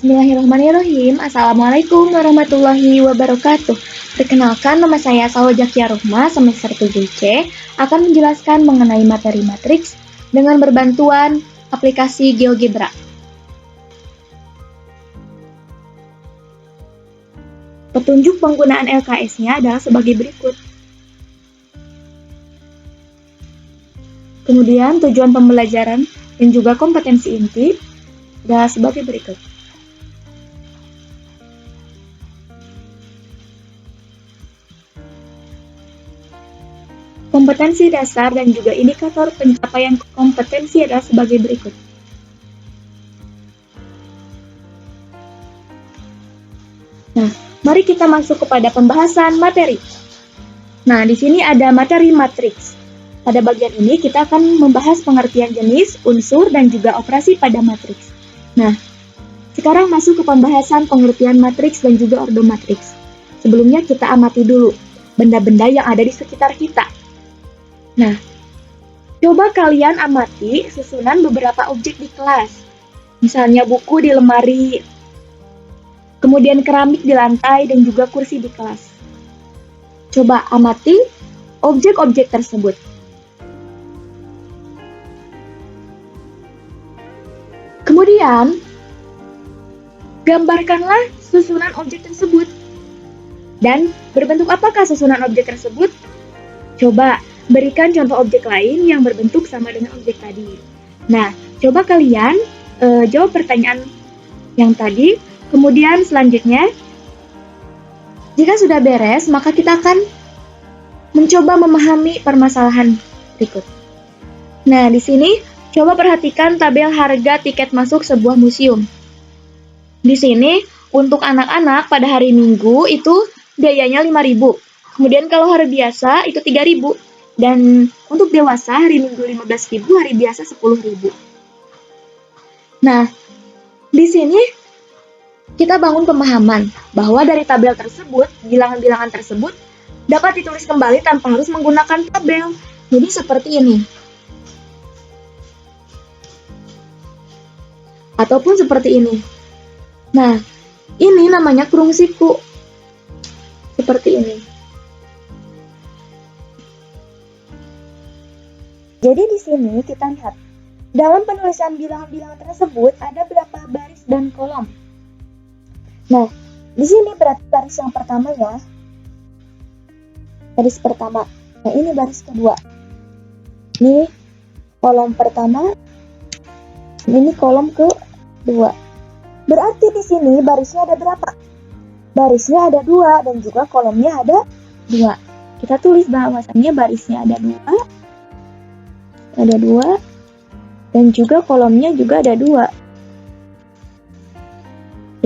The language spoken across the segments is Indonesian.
Bismillahirrahmanirrahim. Assalamualaikum warahmatullahi wabarakatuh. Perkenalkan, nama saya Salwa Jakia Ruhma, semester 7C, akan menjelaskan mengenai materi matriks dengan berbantuan aplikasi GeoGebra. Petunjuk penggunaan LKS-nya adalah sebagai berikut. Kemudian tujuan pembelajaran dan juga kompetensi inti adalah sebagai berikut. Kompetensi dasar dan juga indikator pencapaian kompetensi adalah sebagai berikut. Nah, mari kita masuk kepada pembahasan materi. Nah, di sini ada materi matriks. Pada bagian ini kita akan membahas pengertian jenis, unsur, dan juga operasi pada matriks. Nah, sekarang masuk ke pembahasan pengertian matriks dan juga ordo matriks. Sebelumnya kita amati dulu benda-benda yang ada di sekitar kita. Nah, coba kalian amati susunan beberapa objek di kelas. Misalnya buku di lemari, kemudian keramik di lantai, dan juga kursi di kelas. Coba amati objek-objek tersebut. Kemudian, gambarkanlah susunan objek tersebut. Dan berbentuk apakah susunan objek tersebut? Coba berikan contoh objek lain yang berbentuk sama dengan objek tadi. Nah, coba kalian jawab pertanyaan yang tadi. Kemudian selanjutnya, jika sudah beres, maka kita akan mencoba memahami permasalahan berikut. Nah, di sini coba perhatikan tabel harga tiket masuk sebuah museum. Di sini untuk anak-anak pada hari Minggu itu biayanya 5.000. Kemudian kalau hari biasa itu 3.000. Dan untuk dewasa hari Minggu 15.000, hari biasa 10.000. Nah, di sini kita bangun pemahaman bahwa dari tabel tersebut, bilangan-bilangan tersebut dapat ditulis kembali tanpa harus menggunakan tabel. Jadi seperti ini. Ataupun seperti ini. Nah, ini namanya kurung siku. Seperti ini. Jadi di sini kita lihat, dalam penulisan bilangan-bilangan tersebut ada berapa baris dan kolom. Nah, di sini berarti baris yang pertama ya. Baris pertama. Nah, ini baris kedua. Ini kolom pertama. Ini kolom kedua. Berarti di sini barisnya ada berapa? Barisnya ada 2 dan juga kolomnya ada 2. Kita tulis bahwasannya barisnya ada 2. Ada 2 dan juga kolomnya juga ada 2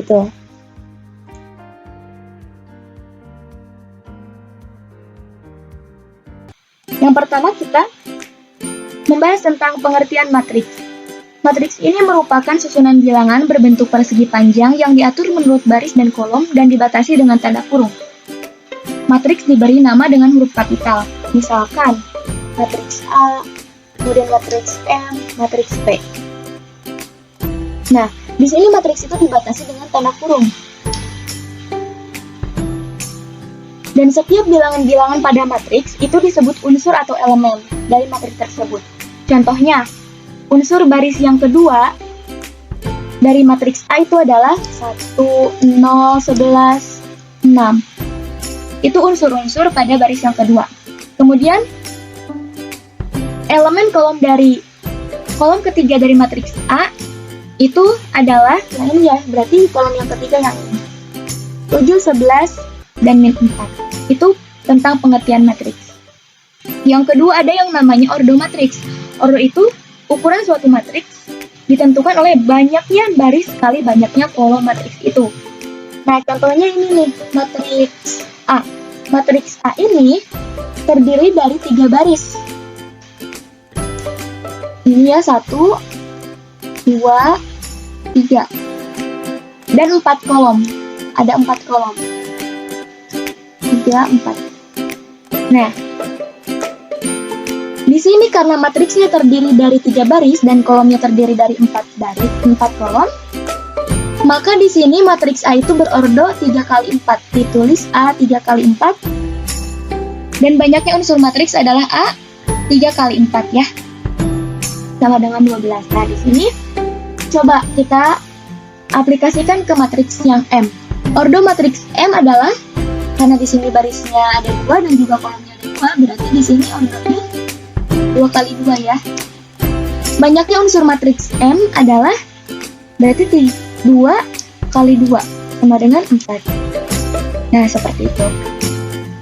gitu. Yang pertama kita membahas tentang pengertian matriks. Matriks ini merupakan susunan bilangan berbentuk persegi panjang yang diatur menurut baris dan kolom dan dibatasi dengan tanda kurung. Matriks diberi nama dengan huruf kapital, misalkan matriks A, kemudian matriks M, matriks P. Nah, di sini matriks itu dibatasi dengan tanda kurung. Dan setiap bilangan-bilangan pada matriks itu disebut unsur atau elemen dari matriks tersebut. Contohnya, unsur baris yang kedua dari matriks A itu adalah 1, 0, 11, 6. Itu unsur-unsur pada baris yang kedua. Kemudian, elemen kolom ketiga dari matriks A itu adalah yang ini ya, berarti kolom yang ketiga yang ini. 7, 11, dan min 4. Itu tentang pengertian matriks. Yang kedua ada yang namanya ordo matriks. Ordo itu ukuran suatu matriks ditentukan oleh banyaknya baris kali banyaknya kolom matriks itu. Nah, contohnya ini nih, matriks A. Matriks A ini terdiri dari 3 baris. Ini ya, 1, 2, 3. Dan 4 kolom. Ada 4 kolom. 3, 4. Nah, di sini karena matriksnya terdiri dari 3 baris dan kolomnya terdiri dari 4 kolom, Maka di sini matriks A itu berordo 3 kali 4. Ditulis A 3 kali 4. Dan banyaknya unsur matriks adalah A 3 kali 4 ya. Sama dengan 12. Nah, di sini coba kita aplikasikan ke matriks yang M. Ordo matriks M adalah, karena di sini barisnya ada 2 dan juga kolomnya ada 2, berarti di sini ordonya 2 kali 2 ya. Banyaknya unsur matriks M adalah berarti 2 kali 2 sama dengan 4. Nah, seperti itu.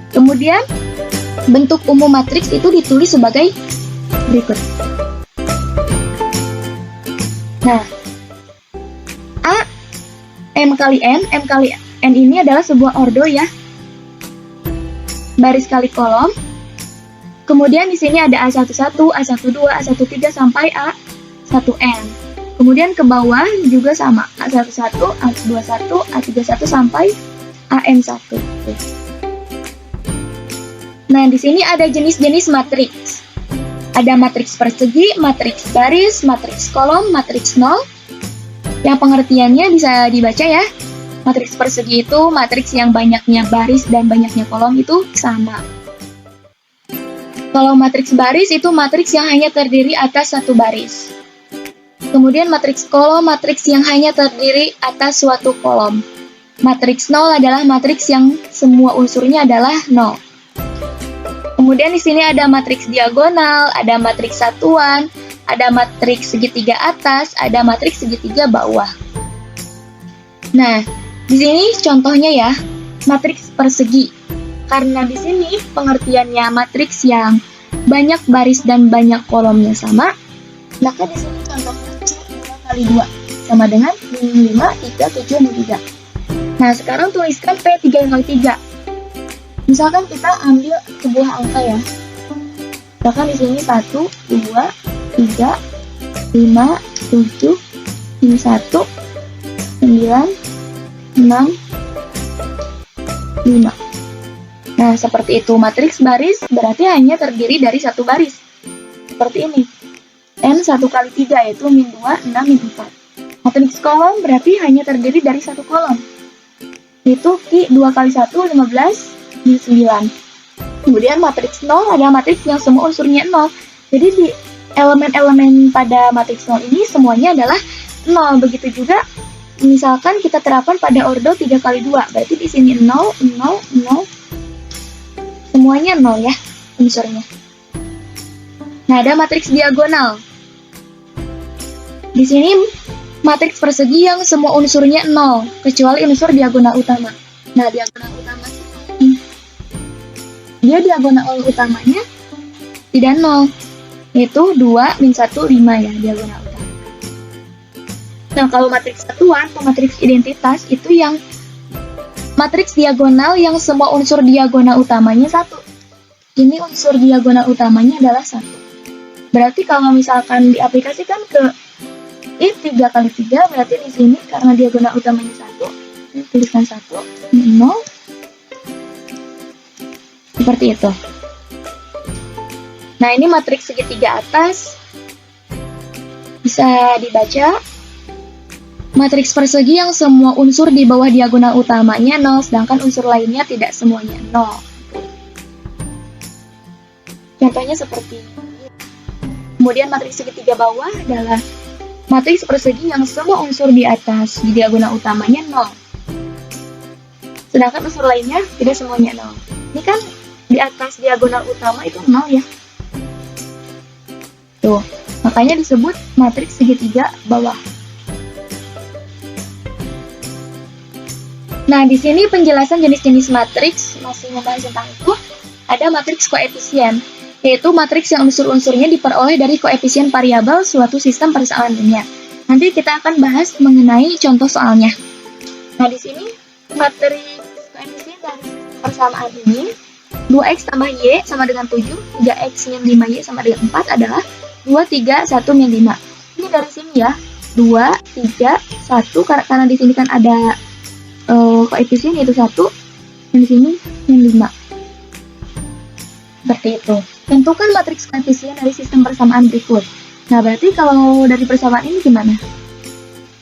Kemudian bentuk umum matriks itu ditulis sebagai berikut. Nah, A M kali N ini adalah sebuah ordo ya. Baris kali kolom. Kemudian di sini ada A11, A12, A13 sampai A1N. Kemudian ke bawah juga sama, A11, A21, A31 sampai AN1. Nah, di sini ada jenis-jenis matriks. Ada matriks persegi, matriks baris, matriks kolom, matriks nol. Yang pengertiannya bisa dibaca ya. Matriks persegi itu matriks yang banyaknya baris dan banyaknya kolom itu sama. Kalau matriks baris itu matriks yang hanya terdiri atas satu baris. Kemudian matriks kolom, matriks yang hanya terdiri atas suatu kolom. Matriks nol adalah matriks yang semua unsurnya adalah nol. Kemudian di sini ada matriks diagonal, ada matriks satuan, ada matriks segitiga atas, ada matriks segitiga bawah. Nah, di sini contohnya ya, matriks persegi. Karena di sini pengertiannya matriks yang banyak baris dan banyak kolomnya sama, maka di sini contohnya C 2 kali 2 sama dengan 5, 3, 7, dan 3. Nah, sekarang tuliskan P 3 kali 3. Misalkan kita ambil sebuah angka ya. Misalkan di sini 1, 2, 3, 5, 7, 1, 9, 6, 5. Nah, seperti itu. Matriks baris berarti hanya terdiri dari satu baris. Seperti ini. N 1 kali 3 yaitu min 2, 6, min 4. Matriks kolom berarti hanya terdiri dari satu kolom. Itu Q 2 kali 1, 15, min 9. Kemudian matriks 0 adalah matriks yang semua unsurnya 0. Jadi di elemen-elemen pada matriks 0 ini semuanya adalah 0. Begitu juga misalkan kita terapkan pada ordo 3 kali 2. Berarti di sini 0, 0, 0. Semuanya 0 ya unsurnya. Nah, ada matriks diagonal. Di sini matriks persegi yang semua unsurnya 0, kecuali unsur diagonal utama. Nah, diagonal utama ini. Dia diagonal utamanya tidak 0. Yaitu 2, min 1, 5 ya diagonal utama. Nah, kalau matriks satuan atau matriks identitas itu yang matriks diagonal yang semua unsur diagonal utamanya 1. Ini unsur diagonal utamanya adalah 1. Berarti kalau misalkan diaplikasikan ke I 3 kali 3, berarti di sini karena diagonal utamanya 1, tuliskan 1, 0. Seperti itu. Nah, ini matriks segitiga atas. Bisa dibaca. Matriks persegi yang semua unsur di bawah diagonal utamanya 0, sedangkan unsur lainnya tidak semuanya 0. Contohnya seperti ini. Kemudian matriks segitiga bawah adalah matriks persegi yang semua unsur di atas di diagonal utamanya 0. Sedangkan unsur lainnya tidak semuanya 0. Ini kan di atas diagonal utama itu 0 ya. Tuh, makanya disebut matriks segitiga bawah. Nah, di sini penjelasan jenis-jenis matriks masih membahas tentang itu. Ada matriks koefisien, yaitu matriks yang unsur-unsurnya diperoleh dari koefisien variabel suatu sistem persamaan linear. Nanti kita akan bahas mengenai contoh soalnya. Nah, di sini matriks koefisien dari persamaan ini 2x tambah y sama dengan 7, 3x min 5y sama dengan 4 adalah 2, 3, 1, min 5. Ini dari sini ya, 2, 3, 1, karena di sini kan ada koefisien yaitu 1, dan di sini min 5. Seperti itu. Tentukan matriks koefisien dari sistem persamaan berikut. Nah, berarti kalau dari persamaan ini gimana?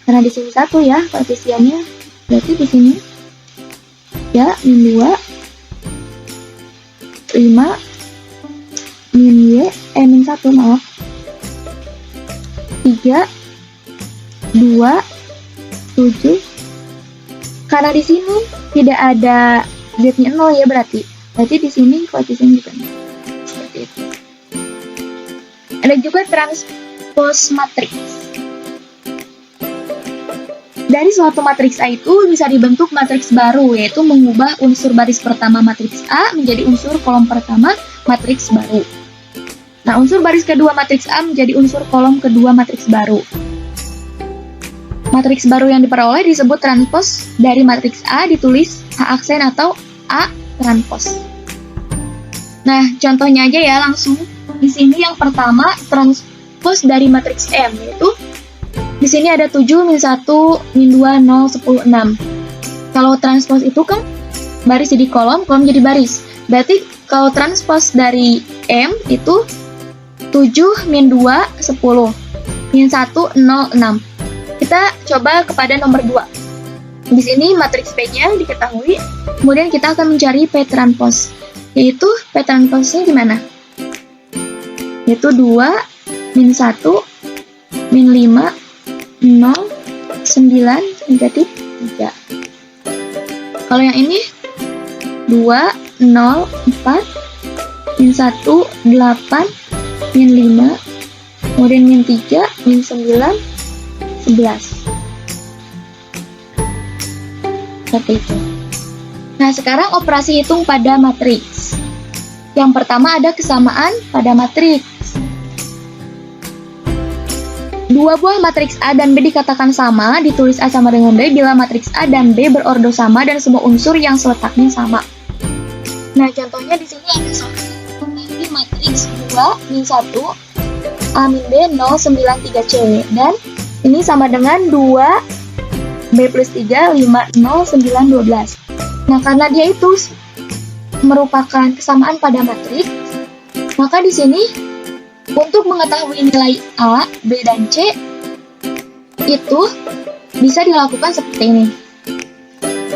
Karena di sini 1 ya koefisiennya. Berarti di sini ya min 2 5 min y min 1 maaf 3 2 7. Karena di sini tidak ada z-nya 0 ya, berarti di sini koefisien juga 0. Seperti itu. Ada juga transpos matriks. Dari suatu matriks A itu bisa dibentuk matriks baru, yaitu mengubah unsur baris pertama matriks A menjadi unsur kolom pertama matriks baru. Nah, unsur baris kedua matriks A menjadi unsur kolom kedua matriks baru. Matriks baru yang diperoleh disebut transpos dari matriks A, ditulis H aksen atau A transpos. Nah, contohnya aja ya langsung. Di sini yang pertama transpos dari matriks M, yaitu di sini ada 7, min 1, min 2, 0, 10, 6. Kalau transpos itu kan baris jadi kolom jadi baris. Berarti kalau transpos dari M itu 7, min 2, 10, min 1, 0, 6. Kita coba kepada nomor 2. Di sini matriks P-nya diketahui, kemudian kita akan mencari P transpos. Yaitu P transposnya gimana? Yaitu 2, min 1, min 5, 0, 9, negatif 3. Kalau yang ini 2, 0, 4, min 1, 8, min 5, kemudian min 3, min 9, 11. Seperti itu. Nah, sekarang operasi hitung pada matriks. Yang pertama ada kesamaan pada matriks. Dua buah matriks A dan B dikatakan sama, ditulis A sama dengan B bila matriks A dan B berordo sama dan semua unsur yang seletaknya sama. Nah, contohnya di sini ada soal di matriks 2, min 1, A min B 0, 9, 3, C. Dan ini sama dengan 2, B plus 3, 5, 0, 9, 12. Nah, karena dia itu merupakan kesamaan pada matriks, maka di sini untuk mengetahui nilai A, B, dan C itu bisa dilakukan seperti ini.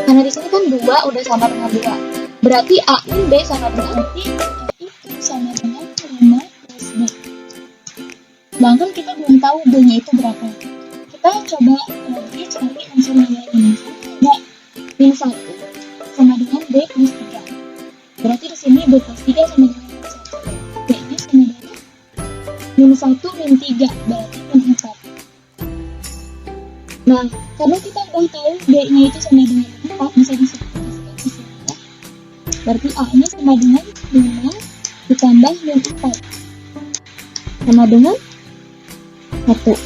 Karena di sini kan 2 udah sama dengan 2. Berarti A min B sama dengan A itu sama dengan 5 plus B. Sedangkan kita belum tahu B-nya itu berapa. Kita coba lagi cari unsur nilai ini. Nah, min 1 sama dengan B plus 3. Berarti di sini B plus 3 sama dengan min 1. B-nya sama dengan min 1, min 3, berarti min 4. Nah, karena kita udah tahu B-nya itu sama dengan 4, bisa disimplifikasikan di sini ya. Berarti A-nya sama dengan 5 ditambah min 4. Sama dengan 1.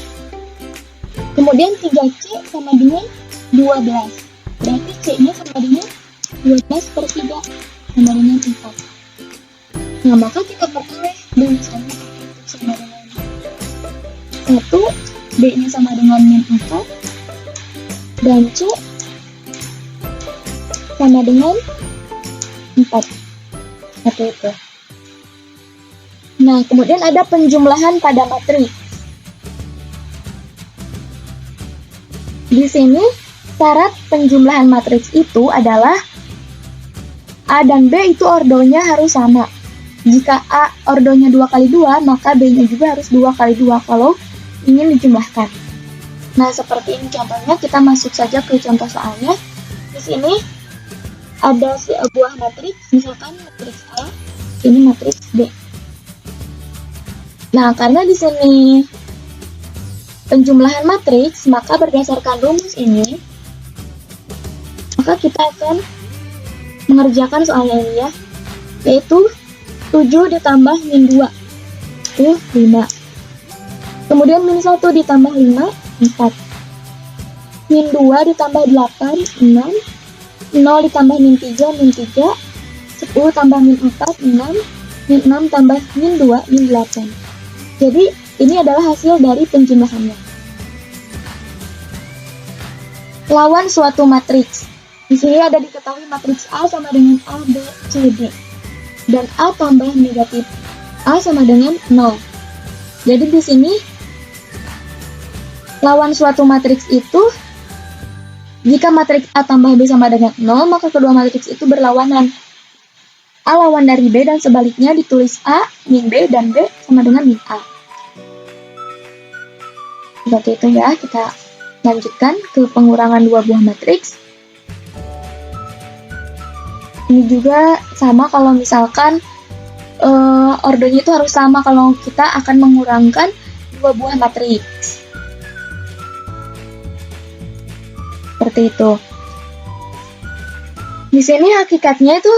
Kemudian 3C sama dengan 12. Berarti C-nya sama dengan 12 per 3, sama dengan 4. Nah, maka kita peroleh B-nya sama dengan 1, B-nya sama dengan min 4, dan C sama dengan 4. Seperti itu. Nah, kemudian ada penjumlahan pada matriks. Di sini, syarat penjumlahan matriks itu adalah A dan B itu ordonya harus sama. Jika A ordonya 2 kali 2, maka B-nya juga harus 2 kali 2 kalau ingin dijumlahkan. Nah, seperti ini contohnya, kita masuk saja ke contoh soalnya. Di sini ada sebuah matriks, misalkan matriks A, ini matriks B. Nah, karena di sini penjumlahan matriks, maka berdasarkan rumus ini, maka kita akan mengerjakan soalnya ini ya, yaitu 7 ditambah min 2 itu 5. Kemudian min 1 ditambah 5, 4. Min 2 ditambah 8, 6. 0 ditambah min 3, min 3. 10 tambah min 4, 6. Min 6 tambah min 2, min 8. Jadi, ini adalah hasil dari penjumlahannya. Lawan suatu matriks. Di sini ada diketahui matriks A sama dengan A, B, C, D. Dan A tambah negatif A sama dengan 0. Jadi di sini lawan suatu matriks itu, jika matriks A tambah B sama dengan 0, maka kedua matriks itu berlawanan. A lawan dari B dan sebaliknya ditulis A min B dan B sama dengan min A. Seperti itu ya, kita lanjutkan ke pengurangan dua buah matriks. Ini juga sama kalau misalkan ordernya itu harus sama kalau kita akan mengurangkan dua buah matriks. Seperti itu. Di sini hakikatnya itu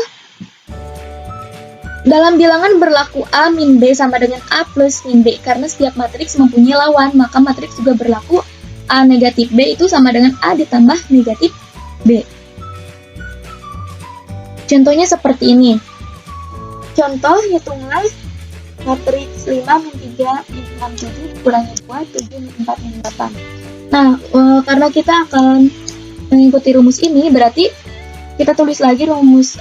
dalam bilangan berlaku A min B sama dengan A plus min B. Karena setiap matriks mempunyai lawan, maka matriks juga berlaku A negatif B itu sama dengan A ditambah negatif B. Contohnya seperti ini. Contoh, hitunglah matriks 5 min 3 min 6 7 kurangi 2 7 min 4 min 8. Nah, karena kita akan mengikuti rumus ini, berarti kita tulis lagi rumus,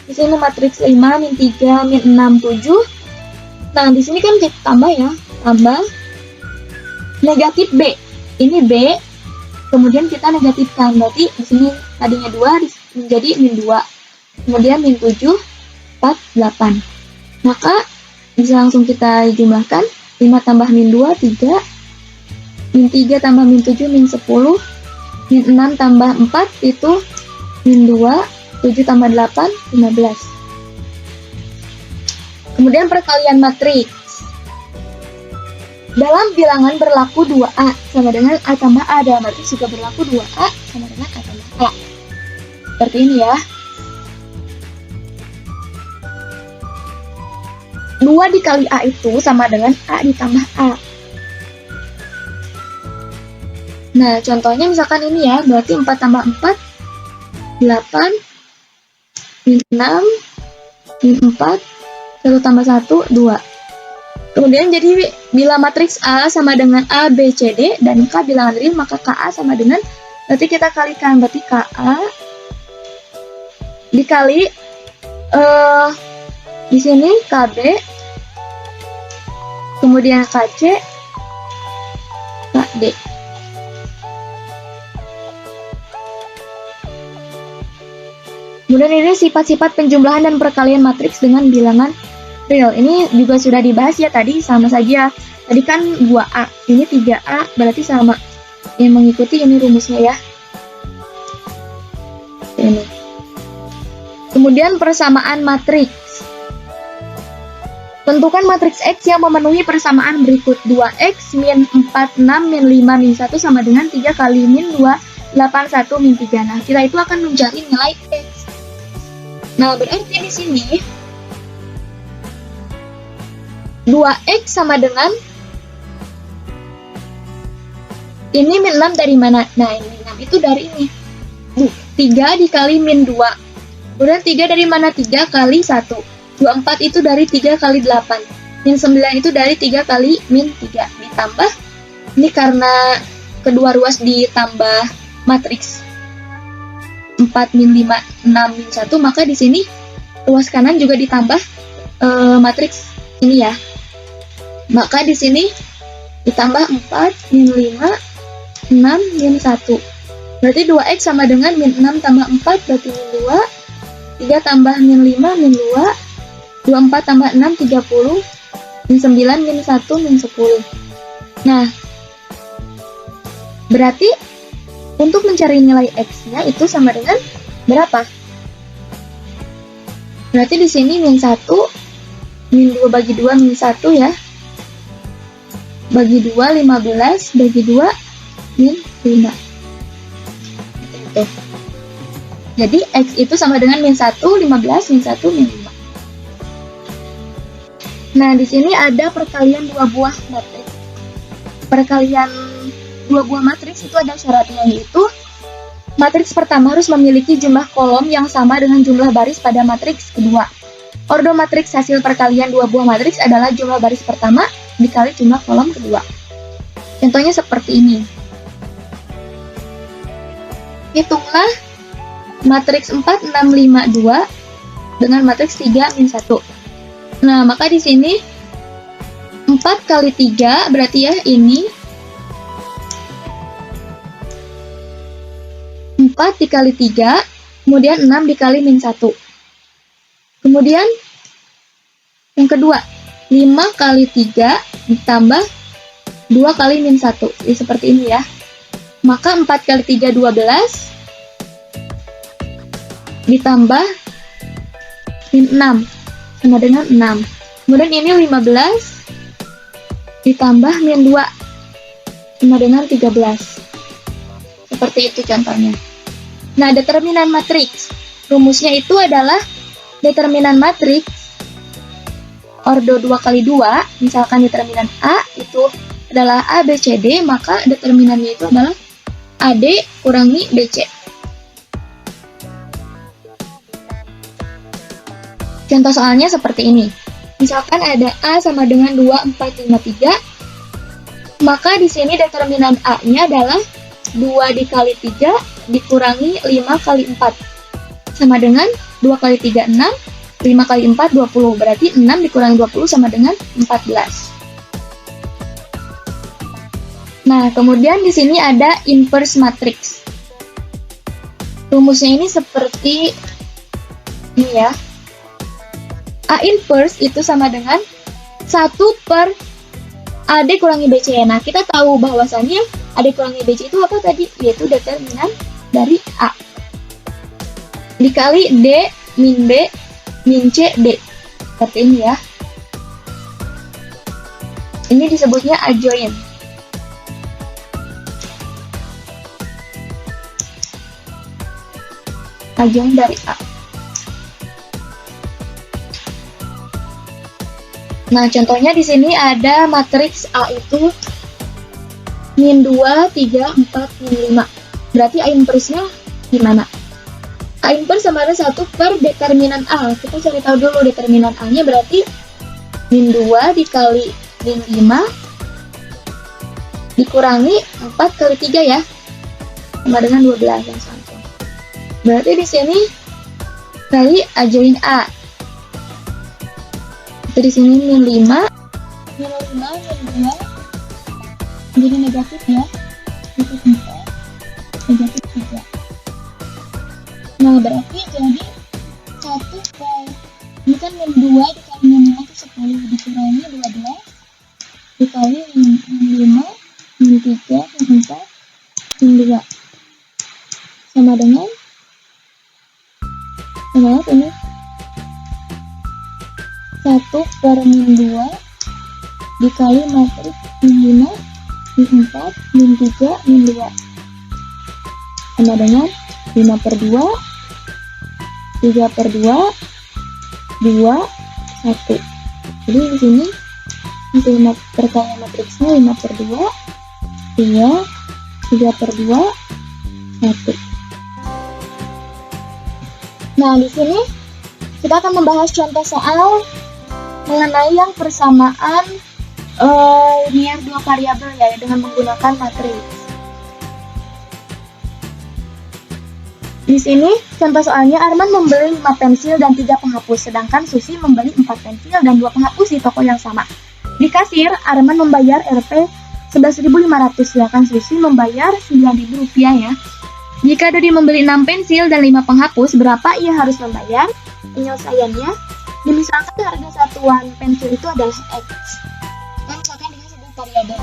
di sini matriks 5 min 3 min 6 7. Nah, di sini kan kita tambah ya, tambah negatif B. Ini B, kemudian kita negatifkan, berarti di sini tadinya 2 menjadi min 2. Kemudian min 7 4 8. Maka bisa langsung kita jumlahkan. 5 tambah min 2 3. Min 3 tambah min 7 min 10. Min 6 tambah 4 itu min 2. 7 tambah 8, 15. Kemudian perkalian matriks. Dalam bilangan berlaku 2A sama dengan A tambah A. Dalam matriks juga berlaku 2A sama dengan A tambah A. Seperti ini ya. 2 dikali A itu sama dengan A ditambah A. Nah, contohnya misalkan ini ya, berarti 4 tambah 4, 8. Min 6, min 4, 1 tambah 1, 2. Kemudian jadi bila matriks A sama dengan A, B, C, D, dan K bilangan real, maka KA sama dengan, berarti kita kalikan, berarti KA dikali, di sini KB, kemudian KC, KD. Kemudian ini sifat-sifat penjumlahan dan perkalian matriks dengan bilangan real. Ini juga sudah dibahas ya tadi, sama saja. Tadi kan 2A, ini 3A, berarti sama. Yang mengikuti ini rumusnya ya. Ini. Kemudian persamaan matriks. Tentukan matriks X yang memenuhi persamaan berikut. 2X min 4, 6, min 5, min 1 sama dengan 3 kali min 2, 8, 1, min 3. Nah, kita itu akan mencari nilai X. Nah, berarti di sini 2X sama dengan ini min 6 dari mana? Nah, min 6 itu dari ini. 3 dikali min 2. Kemudian 3 dari mana? 3 kali 1. 24 itu dari 3 kali 8. Min 9 itu dari 3 kali min 3. Ditambah, ini karena kedua ruas ditambah matriks 4 min 5, 6 min 1, maka di sini ruas kanan juga ditambah matriks ini ya. Maka di sini ditambah 4 min 5, 6 min 1. Berarti 2X sama dengan min 6 tambah 4 berarti min 2. 3 tambah min 5 min 2. 24 tambah 6 30. Min 9 min 1 min 10. Nah, berarti untuk mencari nilai X-nya itu sama dengan berapa? Berarti di sini min 1, min 2 bagi 2 min 1 ya. Bagi 2, 15, bagi 2, min 5. Itu. Jadi X itu sama dengan min 1, 15, min 1, min 5. Nah, di sini ada perkalian dua buah matriks. Perkalian dua buah matriks itu ada syaratnya, yaitu matriks pertama harus memiliki jumlah kolom yang sama dengan jumlah baris pada matriks kedua. Ordo matriks hasil perkalian dua buah matriks adalah jumlah baris pertama dikali jumlah kolom kedua. Contohnya seperti ini. Hitunglah matriks 4, 6, 5, 2 dengan matriks 3, min 1. Nah, maka di sini 4 kali 3 berarti ya ini 4 dikali 3, kemudian 6 dikali min 1. Kemudian yang kedua, 5 kali 3 ditambah 2 kali min 1. Jadi seperti ini ya. Maka 4 kali 3, 12. Ditambah min 6. Sama dengan 6. Kemudian ini 15. Ditambah min 2. Sama dengan 13. Seperti itu contohnya. Nah, determinan matriks. Rumusnya itu adalah determinan matriks ordo 2 kali 2. Misalkan determinan A itu adalah A, B, C, D, maka determinannya itu adalah AD kurangi BC. Contoh soalnya seperti ini. Misalkan ada A sama dengan 2, 4, 5, 3. Maka di sini determinan A-nya adalah 2 dikali 3 dikurangi 5 kali 4. Sama dengan 2 kali 3, 6. 5 kali 4, 20. Berarti 6 dikurangi 20 sama dengan 14. Nah, kemudian di sini ada inverse matrix. Rumusnya ini seperti ini ya. A inverse itu sama dengan 1 per AD kurangi BC. Nah, kita tahu bahwasannya AD kurangi BC itu apa tadi? Yaitu determinan dari A. Dikali D min B min C D. Seperti ini ya. Ini disebutnya adjoint. Adjoint dari A. Nah, contohnya di sini ada matriks A itu min 2, 3, 4, min 5. Berarti A inverse-nya gimana? A inverse sama dengan 1 per determinan A. Kita cari tahu dulu determinan A-nya berarti min 2 dikali min 5 dikurangi 4 kali 3 ya. Sama dengan 12 yang sama. Berarti di sini kali adjoint A. Di sini min 5, min 5, min 2, jadi negatif ya, negatif 4, negatif 3. Nah, berarti jadi 1 per, ini kan min 2 dikali min 5 itu 10, dikurangi 12, dikali min 5, min 3, min 4, min 2. Sama dengan ini 1 per min 2 dikali matriks min 5, min 4, min 3, min 2. Sama dengan 5 per 2, 3 per 2, 2, 1. Jadi di sini untuk perkalian matriksnya 5 per 2, 2, 3 per 2, 1. Nah, di sini kita akan membahas contoh soal mengenai yang persamaan linear 2 variabel ya dengan menggunakan matriks. Di sini contoh soalnya Arman membeli 5 pensil dan 3 penghapus, sedangkan Susi membeli 4 pensil dan 2 penghapus di toko yang sama. Di kasir, Arman membayar Rp 11.500, sedangkan Susi membayar Rp9.000 ya. Jika Dodi membeli 6 pensil dan 5 penghapus, berapa ia harus membayar? Penyelesaiannya, misalkan harga satuan pensil itu adalah X. Kita misalkan dengan sebuah variabel.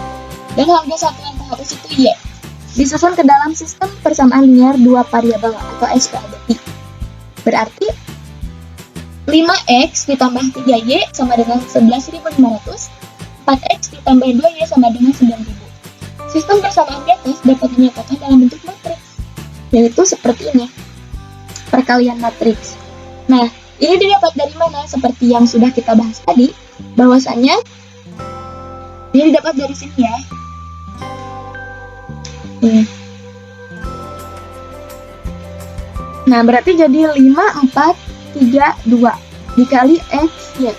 Dan harga satuan penghapus itu Y. Disusun ke dalam sistem persamaan linear 2 variabel atau SPADT. Berarti 5X ditambah 3Y sama dengan 11.500. 4X ditambah 2Y sama dengan 9.000. Sistem persamaan di atas dapat dinyatakan dalam bentuk matriks, yaitu seperti ini. Perkalian matriks. Nah, ini didapat dari mana? Seperti yang sudah kita bahas tadi, bahwasannya ini didapat dari sini ya. Nah, berarti jadi 5, 4, 3, 2 dikali X, Y.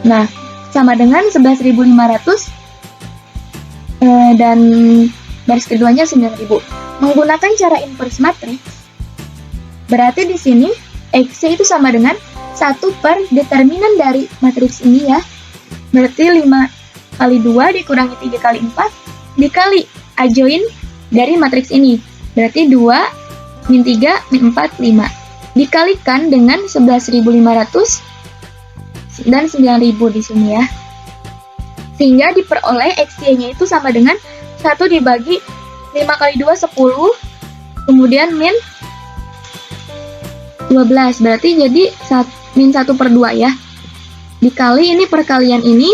Nah, sama dengan 11.500 dan baris keduanya 9.000. Menggunakan cara inverse matriks, berarti di sini X itu sama dengan 1 per determinan dari matriks ini ya. Berarti 5 kali 2 dikurangi 3 kali 4 dikali adjoint dari matriks ini. Berarti 2, min 3, min 4, 5. Dikalikan dengan 11.500 dan 9.000 di sini ya. Sehingga diperoleh XY-nya itu sama dengan 1 dibagi 5 kali 2, 10. Kemudian min 12. Berarti jadi min 1/2 ya. Dikali ini perkalian ini.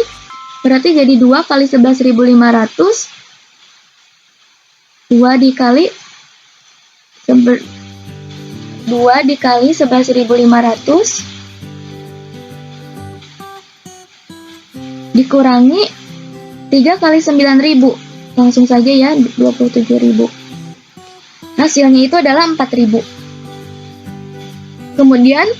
Berarti jadi 2 kali 11.500. 2 dikali 11.500 dikurangi 3 kali 9.000. Langsung saja ya, 27.000. Hasilnya itu adalah 4.000. Kemudian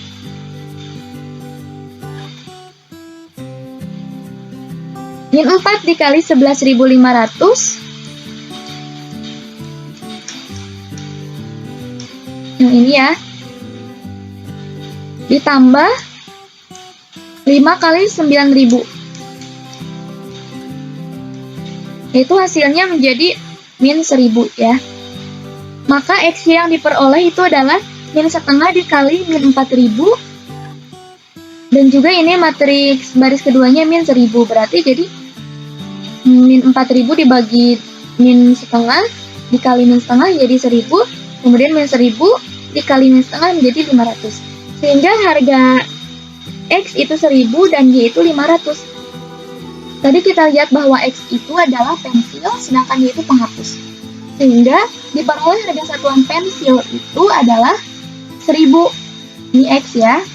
min 4 dikali 11.500. Yang ini ya. Ditambah 5 kali 9.000. Itu hasilnya menjadi min 1.000 ya. Maka X yang diperoleh itu adalah min setengah dikali min 4.000. Dan juga ini matriks baris keduanya min 1.000. Berarti jadi min 4.000 dibagi min setengah dikali min setengah jadi 1.000. Kemudian min 1.000 dikali min setengah menjadi 500. Sehingga harga X itu 1.000 dan Y itu 500. Tadi kita lihat bahwa X itu adalah pensil, sedangkan Y itu penghapus. Sehingga diperoleh harga satuan pensil itu adalah 1.000. Ini X ya.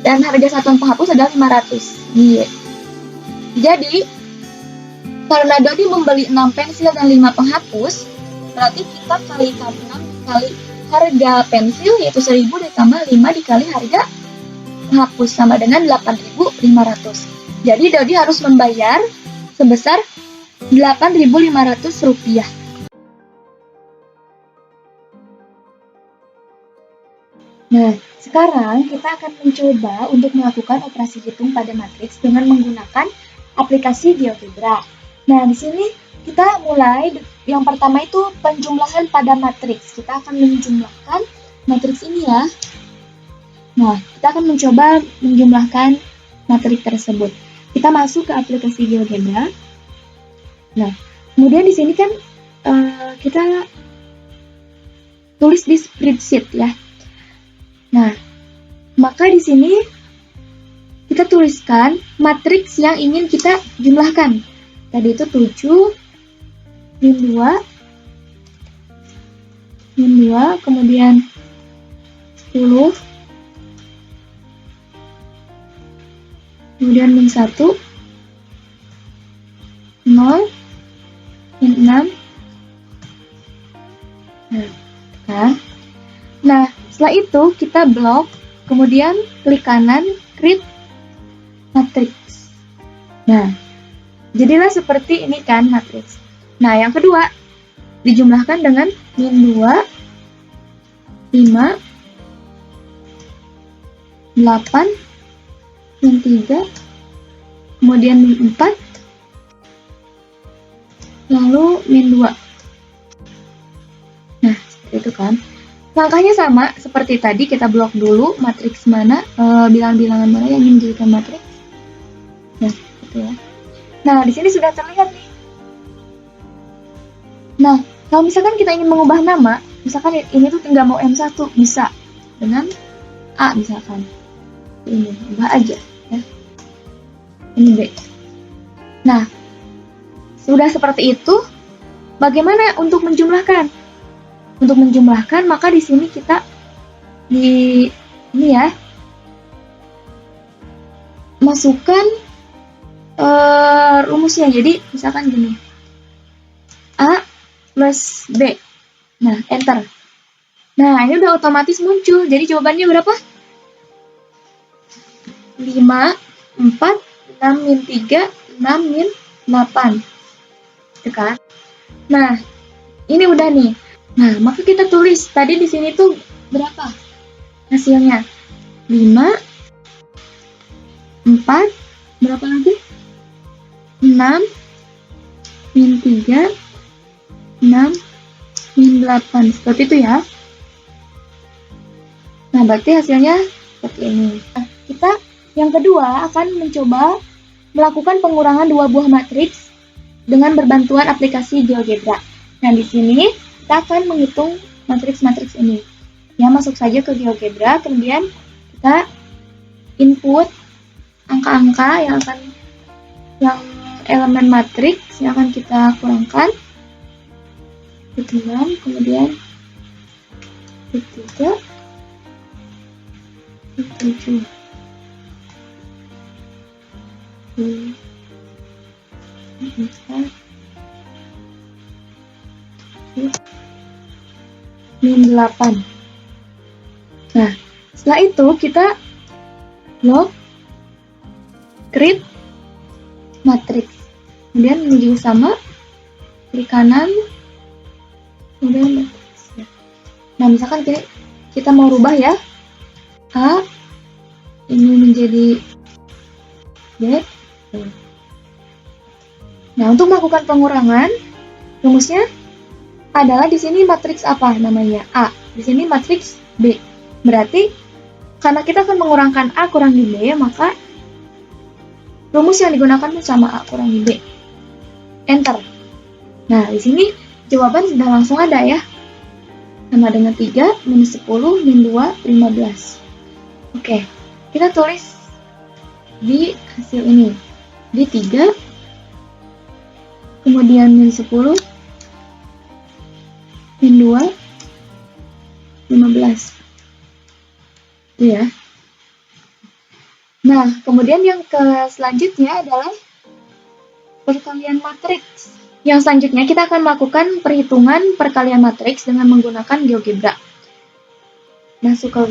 Dan harga satuan penghapus adalah 500. Y. Jadi, karena Dodi membeli 6 pensil dan 5 penghapus, berarti kita kalikan 6 dikali harga pensil, yaitu 1.000 ditambah 5 dikali harga penghapus, sama dengan 8.500. Jadi Dodi harus membayar sebesar 8.500 rupiah. Nah, sekarang kita akan mencoba untuk melakukan operasi hitung pada matriks dengan menggunakan aplikasi GeoGebra. Nah, di sini kita mulai, yang pertama itu penjumlahan pada matriks. Kita akan menjumlahkan matriks ini ya. Nah, kita akan mencoba menjumlahkan matriks tersebut. Kita masuk ke aplikasi GeoGebra. Nah, kemudian di sini kan kita tulis di spreadsheet ya. Nah, maka di sini kita tuliskan matriks yang ingin kita jumlahkan. Tadi itu 7, min 2, kemudian 10, kemudian min 1, 0, min 6. Nah, setelah itu kita blok, kemudian klik kanan, create matriks. Nah, jadilah seperti ini kan matriks. Nah, yang kedua, dijumlahkan dengan min 2, 5, 8, min 3, kemudian min 4, lalu min 2. Nah, seperti itu kan. Langkahnya sama seperti tadi, kita blok dulu matriks mana, bilangan-bilangan mana yang ingin dijadikan matriks. Nah, gitu ya. Nah, di sini sudah terlihat nih. Nah, kalau misalkan kita ingin mengubah nama, misalkan ini tuh tinggal mau M1, bisa dengan A misalkan. Ini, ubah aja ya. Ini B. Nah, sudah seperti itu, bagaimana untuk menjumlahkan? Untuk menjumlahkan, maka di sini kita ini ya, masukkan rumusnya. Jadi misalkan gini, A plus B. Nah, enter. Nah, ini udah otomatis muncul. Jadi jawabannya berapa? 5, 4, 6 min 3, 6 min 8. Itu kan? Nah, ini udah nih. Nah, maka kita tulis tadi di sini tuh berapa hasilnya? 5, 4, berapa lagi? 6, min 3, 6, min 8. Seperti itu ya. Nah, berarti hasilnya seperti ini. Nah, kita yang kedua akan mencoba melakukan pengurangan dua buah matriks dengan berbantuan aplikasi GeoGebra. Nah, di sini kita akan menghitung matriks-matriks ini. Ya, masuk saja ke GeoGebra, kemudian kita input angka-angka yang elemen matriks yang akan kita kurangkan. 6, kemudian 3, 7, 4, min 8. Nah, setelah itu kita log create matriks, kemudian menuju sama, klik kanan, kemudian matriks. Nah, misalkan kita mau rubah ya, A ini menjadi B. Nah, untuk melakukan pengurangan, rumusnya adalah di sini matriks apa namanya? A. Di sini matriks B. Berarti karena kita akan mengurangkan A kurangi B, maka rumus yang digunakan pun sama, A kurangi B. Enter. Nah, di sini jawaban sudah langsung ada ya. Sama dengan 3, min 10, min 2, 15. Oke, kita tulis di hasil ini. Di 3, kemudian min 10, min 2, 15. Itu ya. Nah, kemudian yang selanjutnya adalah perkalian matriks. Yang selanjutnya kita akan melakukan perhitungan perkalian matriks dengan menggunakan GeoGebra. Masuk ke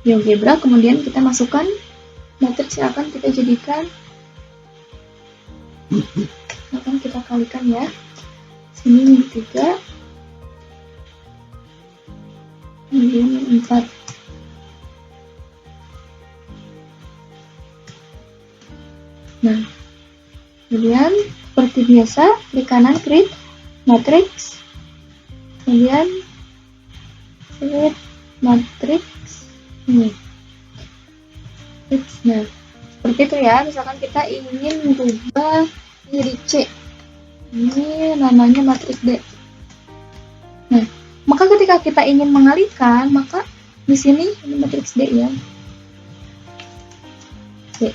GeoGebra, kemudian kita masukkan matriks yang akan kita jadikan, akan kita kalikan ya. Sini min 3, kemudian min 4. Nah, kemudian seperti biasa, klik kanan create matrix, kemudian create matrix ini. Nah, seperti itu ya. Misalkan kita ingin merubah jadi C, ini namanya matriks D. Nah, maka ketika kita ingin mengalihkan, maka di sini ini matriks D ya. D.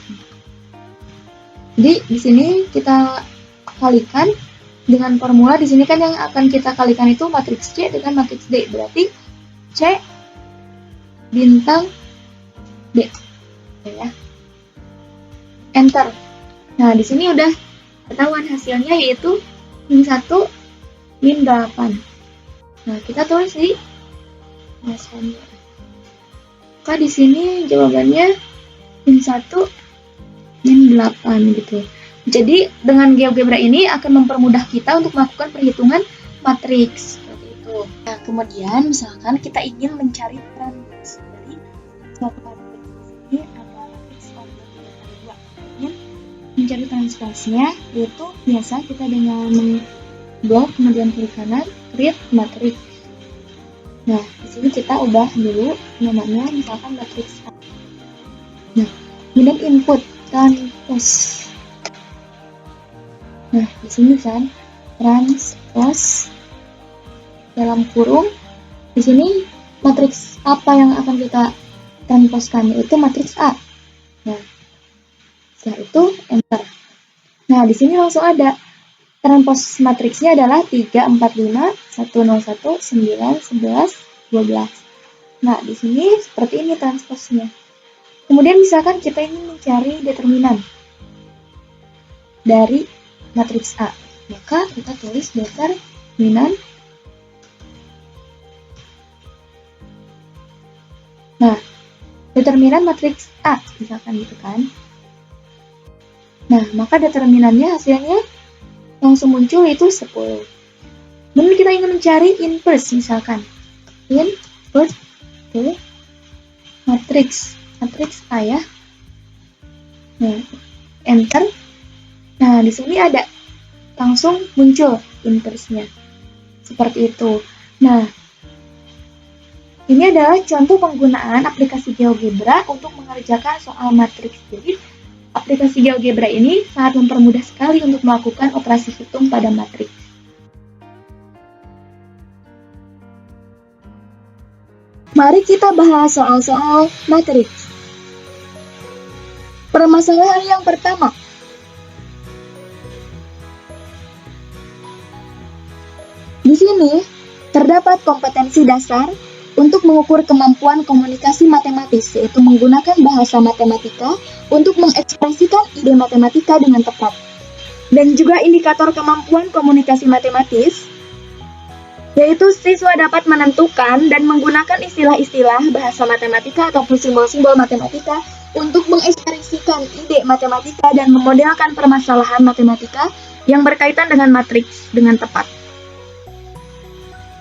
Jadi di sini kita kalikan dengan formula. Di sini kan yang akan kita kalikan itu matriks C dengan matriks D. Berarti C bintang D. Ya. Enter. Nah, di sini udah ketahuan hasilnya, yaitu min 1, min 8. Nah, kita tulis di hasilnya. Maka di sini jawabannya min 1, min 8 gitu. Jadi dengan GeoGebra ini akan mempermudah kita untuk melakukan perhitungan matriks seperti itu. Nah, kemudian misalkan kita ingin mencari transpose dari suatu matriks. Ini ada matriks pada 2. Mencari transposenya yaitu biasa kita dengan blok kemudian klik kanan create matriks. Nah, di sini kita ubah dulu namanya, misalkan matriks A. Nah, kemudian input transpose. Nah, di sini kan transpose dalam kurung. Di sini matriks apa yang akan kita transposkan, yaitu matriks A. Nah, setelah itu enter. Nah, di sini langsung ada transpose matriksnya adalah 3, 4, 5, 1, 0, 1, 9, 11, 12. Nah, di sini seperti ini transposenya. Kemudian misalkan kita ingin mencari determinan dari matriks A, maka kita tulis determinan. Nah, determinan matriks A, misalkan gitu kan. Nah, maka determinannya hasilnya langsung muncul, itu 10. Kemudian kita ingin mencari inverse, misalkan inverse ke matriks A ya. Nah, enter. Nah, di sini ada langsung muncul inverse-nya. Seperti itu. Nah, ini adalah contoh penggunaan aplikasi GeoGebra untuk mengerjakan soal matriks. Jadi, aplikasi GeoGebra ini sangat mempermudah sekali untuk melakukan operasi hitung pada matriks. Mari kita bahas soal-soal matriks. Permasalahan yang pertama. Di sini terdapat kompetensi dasar untuk mengukur kemampuan komunikasi matematis, yaitu menggunakan bahasa matematika untuk mengekspresikan ide matematika dengan tepat. Dan juga indikator kemampuan komunikasi matematis, yaitu siswa dapat menentukan dan menggunakan istilah-istilah bahasa matematika ataupun simbol-simbol matematika untuk mengekspresikan ide matematika dan memodelkan permasalahan matematika yang berkaitan dengan matriks dengan tepat.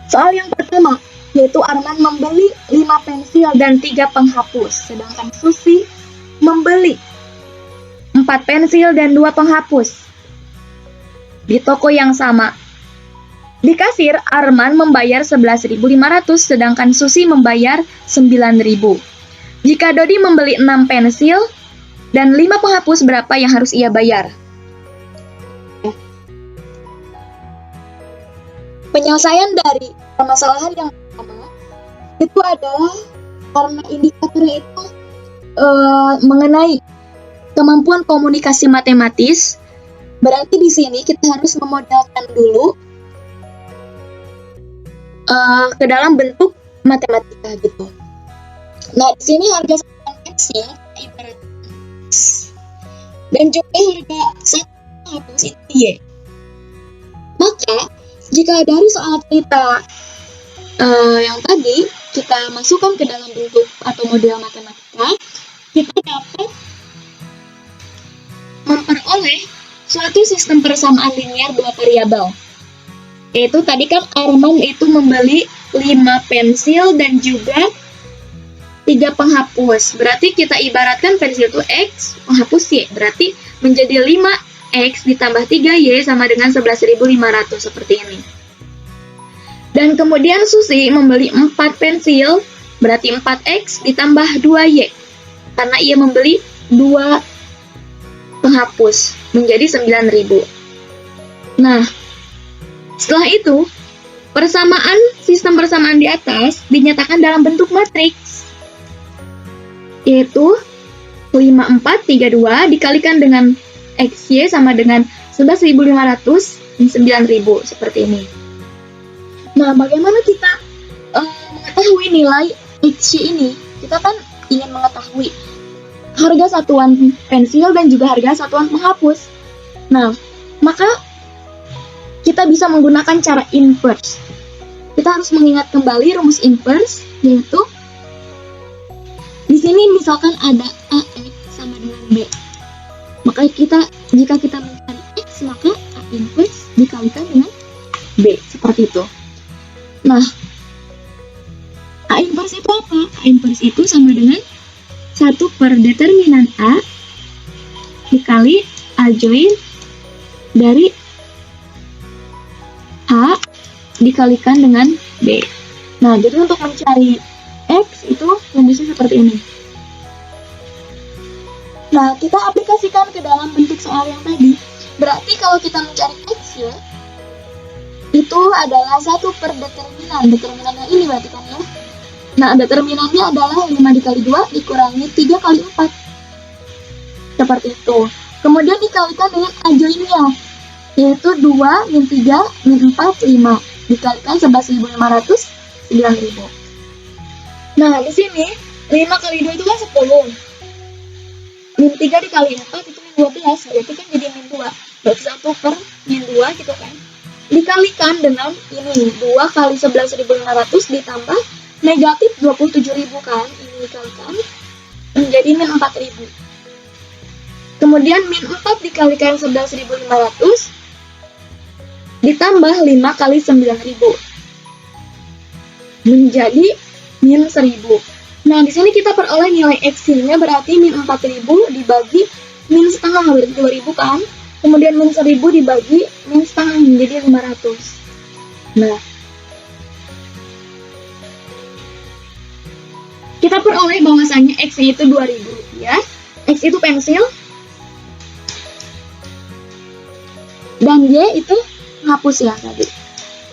Soal yang pertama, yaitu Arman membeli 5 pensil dan 3 penghapus, sedangkan Susi membeli 4 pensil dan 2 penghapus di toko yang sama. Di kasir, Arman membayar 11.500, sedangkan Susi membayar 9.000. Jika Dodi membeli 6 pensil dan 5 penghapus, berapa yang harus ia bayar? Penyelesaian dari permasalahan yang pertama itu adalah karena indikatornya itu mengenai kemampuan komunikasi matematis, berarti di sini kita harus memodelkan dulu ke dalam bentuk matematika gitu. Nah, di sini harga satuan X ya, ibarat X. Dan juga harga satu penghapus itu Y. Maka, jika dari soal cerita yang tadi kita masukkan ke dalam bentuk atau model matematika, kita dapat memperoleh suatu sistem persamaan linear dua variabel. Yaitu tadi kan Arman itu membeli 5 pensil dan juga 3 penghapus. Berarti kita ibaratkan pensil itu X, penghapus Y. Berarti menjadi 5X ditambah 3Y sama dengan 11.500 seperti ini. Dan kemudian Susi membeli 4 pensil, berarti 4X ditambah 2Y. Karena ia membeli 2 penghapus, menjadi 9.000. Nah, setelah itu, sistem persamaan di atas dinyatakan dalam bentuk matriks. Yaitu 5432 dikalikan dengan XY sama dengan 11.500 dan 9.000 seperti ini. Nah, bagaimana kita mengetahui nilai XY ini? Kita kan ingin mengetahui harga satuan pensil dan juga harga satuan penghapus. Nah, maka kita bisa menggunakan cara inverse. Kita harus mengingat kembali rumus inverse, yaitu di sini misalkan ada AX sama dengan B. Maka jika kita mencari X, maka A inverse dikalikan dengan B, seperti itu. Nah, A inverse itu apa? A inverse itu sama dengan 1 per determinan A dikali A join dari A dikalikan dengan B. Nah, jadi untuk mencari X itu rumusnya seperti ini. Nah, kita aplikasikan ke dalam bentuk soal yang tadi. Berarti kalau kita mencari X ya, itu adalah 1 per determinan. Determinannya ini berarti kan ya. Nah, determinannya adalah 5 dikali 2 dikurangi 3 kali 4. Seperti itu. Kemudian dikalikan dengan A join-nya, yaitu 2 min 3 min 4, 5. Dikalikan 11.500, 9.000. Nah, di sini 5 kali 2 itu kan 10. Min 3 dikali 4 itu min 12. Berarti kan jadi min 2. Berarti 1 per min 2 gitu kan. Dikalikan dengan ini 2 kali 11.500 ditambah negatif 27.000 kan. Ini dikalikan menjadi min 4.000. Kemudian min 4 dikalikan 11.500 ditambah 5 kali 9.000 menjadi min 1.000. Nah, di sini kita peroleh nilai X-nya berarti min 4.000 dibagi min setengah berarti 2.000 kan. kemudian min 1000 dibagi min setengah, jadi 500. Nah, kita peroleh bahwasanya X-nya itu Rp2.000, X itu pensil, dan Y itu hapus ya tadi.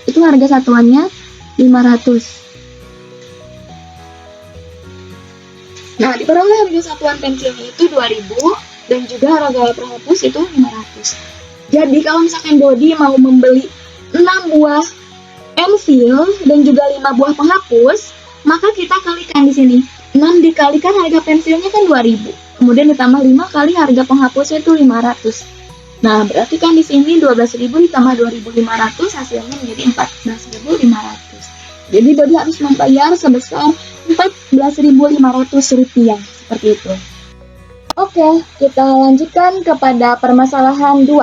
Itu harga satuannya 500. Nah, diperoleh harga satuan pensilnya itu 2.000 dan juga harga penghapus itu 500. Jadi kalau misalkan Dodi mau membeli 6 buah pensil dan juga 5 buah penghapus, maka kita kalikan di sini. 6 dikalikan harga pensilnya kan 2.000. Kemudian ditambah 5 kali harga penghapusnya itu 500. Nah, berarti kan di sini 12.000 ditambah 2.500 hasilnya menjadi 14.500. Jadi Dodi harus membayar sebesar Rp14.500 seperti itu. Oke, kita lanjutkan kepada permasalahan 2.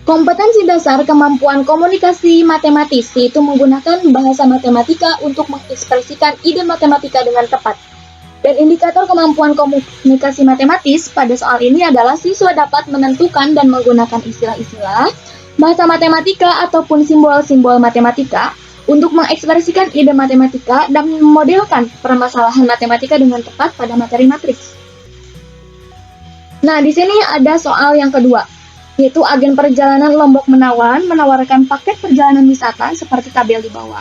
Kompetensi dasar kemampuan komunikasi matematis, yaitu menggunakan bahasa matematika untuk mengekspresikan ide matematika dengan tepat. Dan indikator kemampuan komunikasi matematis pada soal ini adalah siswa dapat menentukan dan menggunakan istilah-istilah, bahasa matematika ataupun simbol-simbol matematika untuk mengekspresikan ide matematika dan memodelkan permasalahan matematika dengan tepat pada materi matriks. Nah, di sini ada soal yang kedua, yaitu agen perjalanan Lombok Menawan menawarkan paket perjalanan wisata seperti tabel di bawah.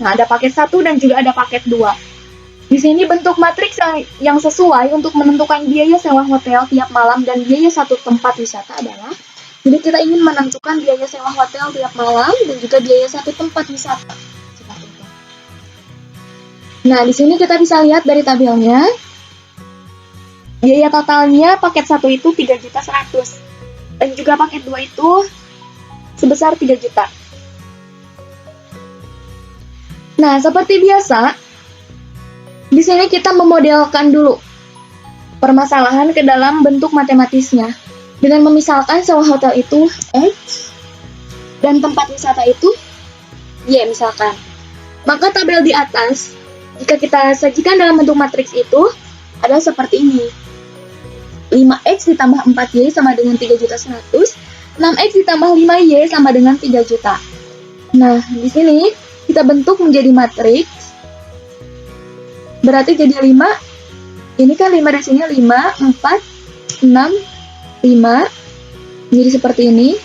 Nah, ada paket 1 dan juga ada paket 2. Di sini bentuk matriks yang sesuai untuk menentukan biaya sewa hotel tiap malam dan biaya satu tempat wisata adalah, jadi kita ingin menentukan biaya sewa hotel tiap malam dan juga biaya satu tempat wisata. Seperti itu. Nah, di sini kita bisa lihat dari tabelnya, biaya totalnya paket 1 itu 3.100.000 dan juga paket 2 itu sebesar 3 juta. Nah, seperti biasa, di sini kita memodelkan dulu permasalahan ke dalam bentuk matematisnya dengan memisalkan sewa hotel itu X dan tempat wisata itu Y misalkan. Maka tabel di atas jika kita sajikan dalam bentuk matriks itu ada seperti ini. 5X ditambah 4Y sama dengan 3.100.000, 6X ditambah 5Y sama dengan 3 juta. Nah, di sini kita bentuk menjadi matriks. Berarti jadi 5, ini kan 5 di sini 5, 4, 6, 5, jadi seperti ini.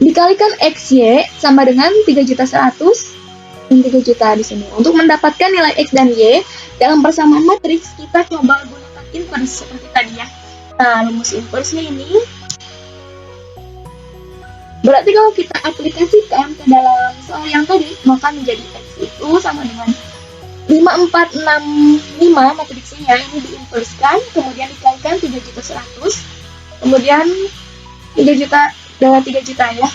Dikalikan XY sama dengan 3.100.000 dan 3 juta di sini. Untuk mendapatkan nilai X dan Y dalam persamaan matriks, kita coba gunakan inverse seperti tadi ya. Nah, rumus inverse-nya ini. Berarti kalau kita aplikasikan ke dalam soal yang tadi, maka menjadi X itu sama dengan 5, 4, 6, 5 matriksnya ini diinverskan, kemudian dikalikan 3.100.000, kemudian 3 juta dengan 3 juta ya.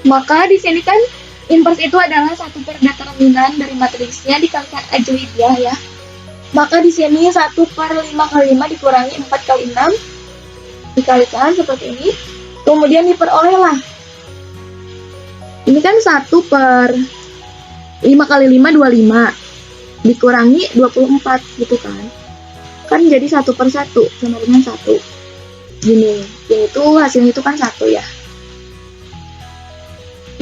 Maka di sini kan inverse itu adalah 1/determinan dari matriksnya dikalikan ajoidiyah ya. Maka di sini 1/5 kali 5 dikurangi 4 kali 6 dikalikan seperti ini, kemudian diperolehlah. Ini kan 1/5 kali 5, 25. Dikurangi 24 gitu kan. Kan jadi 1/1 sama dengan 1. Gini, yaitu hasilnya itu kan 1 ya.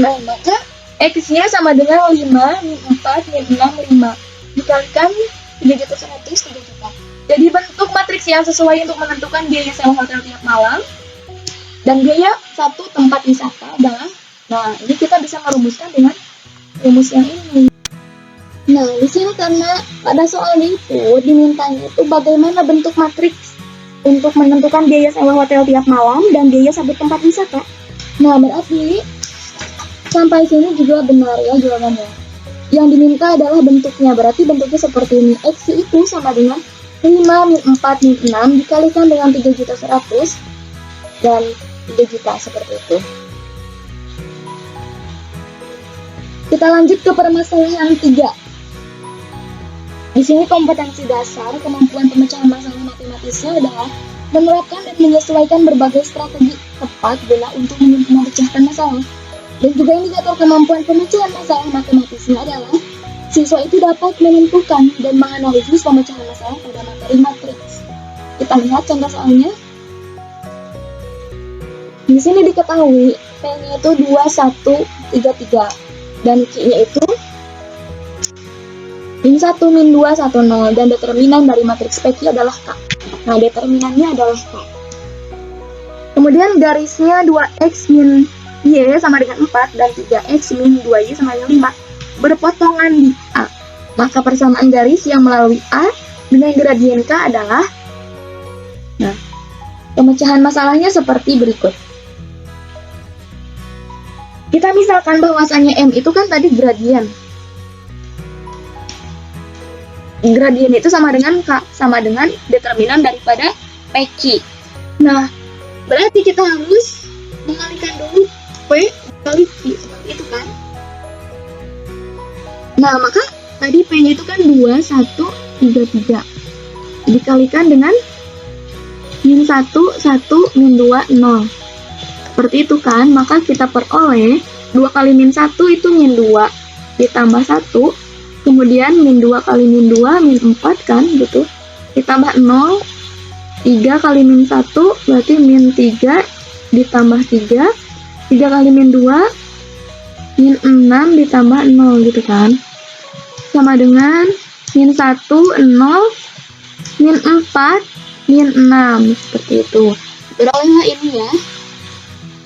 Nah, maka X-nya sama dengan 5, min 4, min 6, 5. Dikalikan 3.100.000, 3 juta. Jadi bentuk matriks yang sesuai untuk menentukan biaya sewa hotel tiap malam dan biaya satu tempat wisata adalah, nah, ini kita bisa merumuskan dengan rumus yang ini. Nah, di sini karena pada soalnya itu dimintanya itu bagaimana bentuk matriks untuk menentukan biaya sewa hotel tiap malam dan biaya satu tempat wisata. Nah, berarti sampai sini juga benar ya jawabannya. Yang diminta adalah bentuknya, berarti bentuknya seperti ini. X itu sama dengan 5 min 4 min 6 dikalikan dengan 3.100.000 dan 3 juta seperti itu. Kita lanjut ke permasalahan 3. Di sini kompetensi dasar kemampuan pemecahan masalah matematisnya adalah menerapkan dan menyesuaikan berbagai strategi tepat guna untuk memecahkan masalah. Dan juga indikator kemampuan pemecahan masalah matematisnya adalah siswa itu dapat menentukan dan menganalisis pemecahan masalah pada materi matriks. Kita lihat contoh soalnya. Di sini diketahui P-nya itu 2133 dan Q-nya itu min 1, min 2, 1, 0 dan determinan dari matriks PQ adalah K. Nah, determinannya adalah K. Kemudian garisnya 2x min Y sama dengan 4 dan 3x min 2Y sama dengan 5 berpotongan di A. Maka persamaan garis yang melalui A dengan gradien K adalah, nah, pemecahan masalahnya seperti berikut. Kita misalkan bahwasannya M itu kan tadi gradien. Gradien itu sama dengan K, sama dengan determinan daripada PQ. Nah, berarti kita harus mengalihkan dulu P kali Q, seperti itu kan. Nah, maka tadi P-nya itu kan 2133 dikalikan dengan min 1, 1, min 2, 0. Seperti itu kan, maka kita peroleh 2 kali min 1 itu min 2 ditambah 1, kemudian min 2 kali min 2 min 4 kan gitu, ditambah 0, 3 kali min 1 berarti min 3 ditambah 3, 3 kali min 2 min 6 ditambah 0 gitu kan, sama dengan min 1, 0, min 4, min 6, seperti itu. Berolehlah ini ya.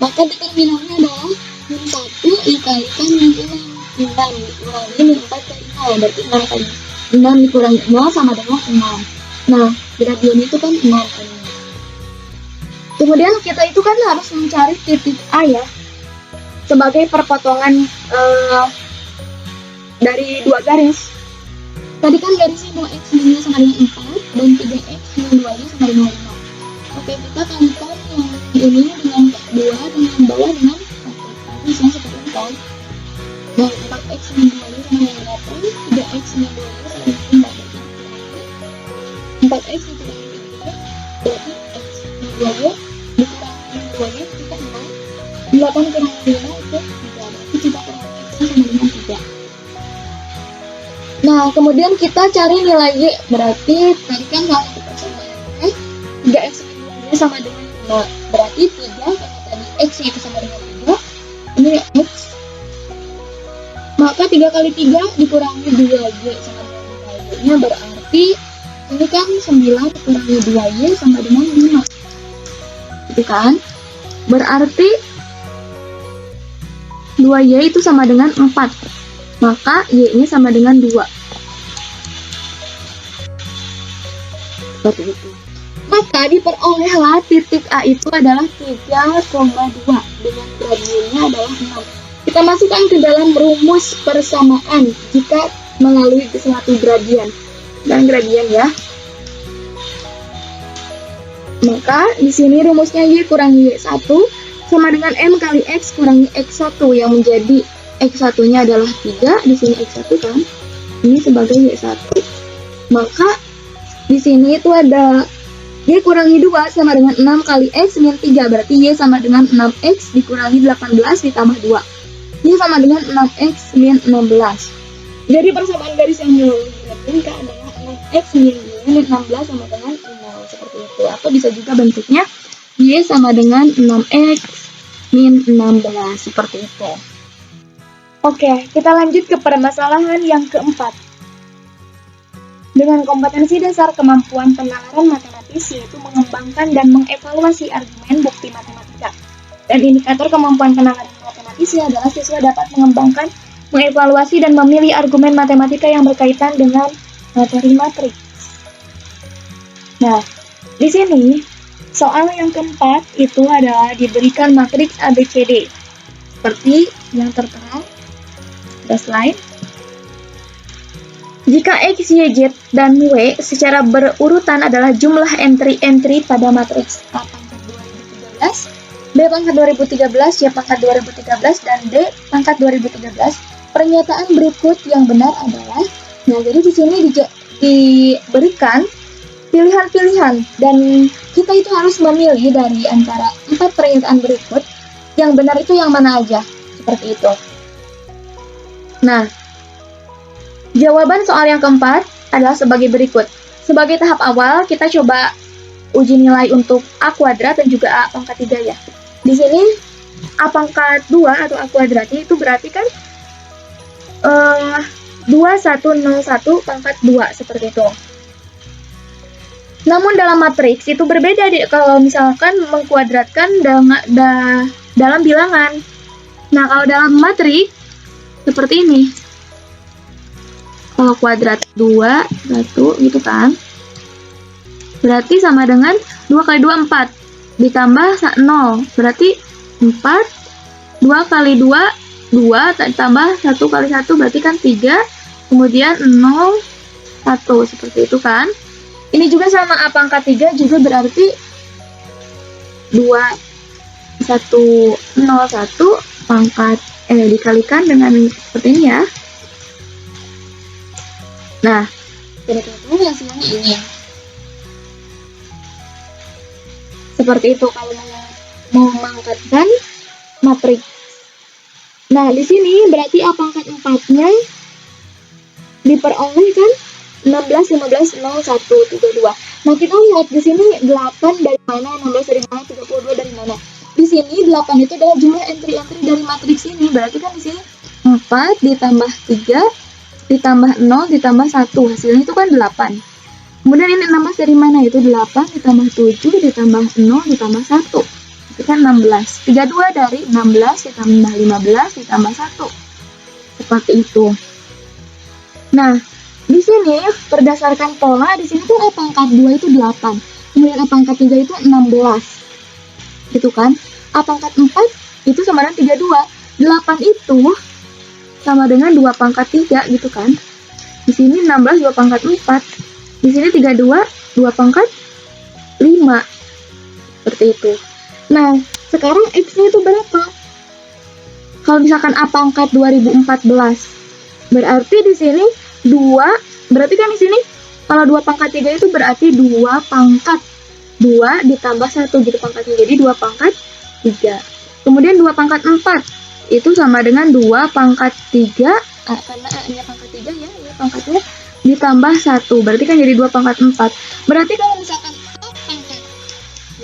Maka determinannya adalah min 1 dikalikan min 6 dikurangi min 4 kali 0, berarti 6 kali 6 dikurangi 0 sama dengan 6. Nah, gradien itu kan 6 kan. Kemudian kita itu kan harus mencari titik A ya, sebagai perpotongan dari dua garis. Tadi kan garisnya 2x min sama dengan 4 dan 3x min 2y sama dengan 5. Oke, kita kalikan yang ini dengan 2 dengan bawah dengan 1. Misalnya seperti ini kan. Dan 4x min 2y sama dengan 8, 3x min 2y sama dengan 4. 4x dikurangi 3, berarti x min 2y dikurangi min 2y kita 6. 8 kurangi 5 itu 3, berarti kita kurangi x sama dengan 3. Nah, kemudian kita cari nilai y, berarti tadi kan salah satu persamaannya 3x min 2y sama dengan 5, berarti 3 karena tadi x itu sama dengan 3, ini x, maka 3 kali 3 dikurangi 2y sama dengan 5y nya berarti ini kan 9 dikurangi 2y sama dengan 5, gitu kan, berarti 2y itu sama dengan 4, maka y nya sama dengan 2, seperti itu. Maka diperolehlah titik A itu adalah 3,2 dengan gradiennya adalah 6. Kita masukkan ke dalam rumus persamaan jika melalui suatu gradien dan gradien ya. Maka di sini rumusnya y kurangi y1 sama dengan m kali x kurangi x1 yang menjadi x1-nya adalah 3, di sini x1 kan. Ini sebagai y1. Maka di sini itu ada y kurangi 2 sama dengan 6 kali x min 3, berarti y sama dengan 6x dikurangi 18 ditambah 2. Y sama dengan 6x min 16. Jadi persamaan garis yang melalui gradien K adalah 6x min y min 16 sama dengan 0, seperti itu. Atau bisa juga bentuknya y sama dengan 6x min 16, seperti itu. Oke, kita lanjut ke permasalahan yang keempat. Dengan kompetensi dasar kemampuan penalaran matematis, yaitu mengembangkan dan mengevaluasi argumen bukti matematika. Dan indikator kemampuan penalaran matematisnya adalah siswa dapat mengembangkan, mengevaluasi, dan memilih argumen matematika yang berkaitan dengan materi matriks. Nah, di sini soal yang keempat itu adalah diberikan matriks ABCD seperti yang tertera pada slide. Jika X, Y, Z, dan W secara berurutan adalah jumlah entry-entry pada matriks A pangkat 2013, B pangkat 2013, Y pangkat 2013, dan D pangkat 2013, pernyataan berikut yang benar adalah, nah jadi di sini diberikan pilihan-pilihan dan kita itu harus memilih dari antara 4 pernyataan berikut yang benar itu yang mana aja, seperti itu. Nah, Jawaban soal yang keempat adalah sebagai berikut. Sebagai tahap awal, kita coba uji nilai untuk A kuadrat dan juga A pangkat 3 ya. Di sini A pangkat 2 atau A kuadratnya itu berarti kan 2101 pangkat 2 seperti itu. Namun dalam matriks itu berbeda kalau misalkan mengkuadratkan dalam bilangan. Nah, kalau dalam matriks seperti ini. Kalau kuadrat 2, 1 gitu kan. Berarti sama dengan 2 kali 2, 4. Ditambah 0. Berarti 4. 2 kali 2, 2. Tambah 1 kali 1 berarti kan 3. Kemudian 0, 1. Seperti itu kan. Ini juga sama A pangkat 3 juga berarti 2, 1, 0, 1 pangkat dikalikan dengan seperti ini ya. Nah, kira-kira hasilnya ini. Seperti itu kalau mau mengangkatkan matriks. Nah, di sini berarti A pangkat 4-nya diperoleh kan 16, 15, 0, 1, 32. Nah, kita lihat di sini 8 dari mana, 16 dari mana, 32 dari mana. Di sini 8 itu adalah jumlah entry-entry dari matriks ini. Berarti kan di sini 4 ditambah 3 ditambah 0 ditambah 1. Hasilnya itu kan 8. Kemudian ini 16 dari mana? Itu 8 ditambah 7 ditambah 0 ditambah 1. Itu kan 16. 32 dari 16 ditambah 15 ditambah 1. Seperti itu. Nah, di sini berdasarkan pola di sini tuh A pangkat 2 itu 8. Kemudian A pangkat 3 itu 16. Gitu kan? A pangkat 4 itu sama dengan 32. 8 itu sama dengan 2 pangkat 3 gitu kan. Di sini 16 2 pangkat 4. Di sini 32 2 pangkat 5. Seperti itu. Nah, sekarang X-nya itu berapa? Kalau misalkan A pangkat 2014, berarti di sini 2, berarti kan di sini kalau 2 pangkat 3 itu berarti 2 pangkat 2 ditambah 1 gitu pangkatnya. Jadi 2 pangkat 3. Kemudian 2 pangkat 4 itu sama dengan 2 pangkat 3, karena A-nya pangkat 3 ya, ini pangkatnya ditambah 1. Berarti kan jadi 2 pangkat 4. Berarti kalau misalkan A pangkat